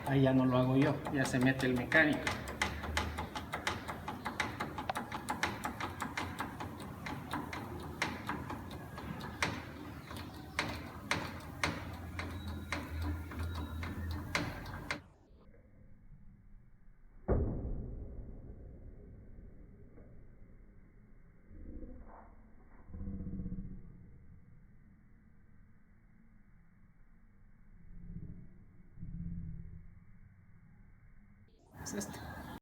Ahí ya no lo hago yo, ya se mete el mecánico. Es este.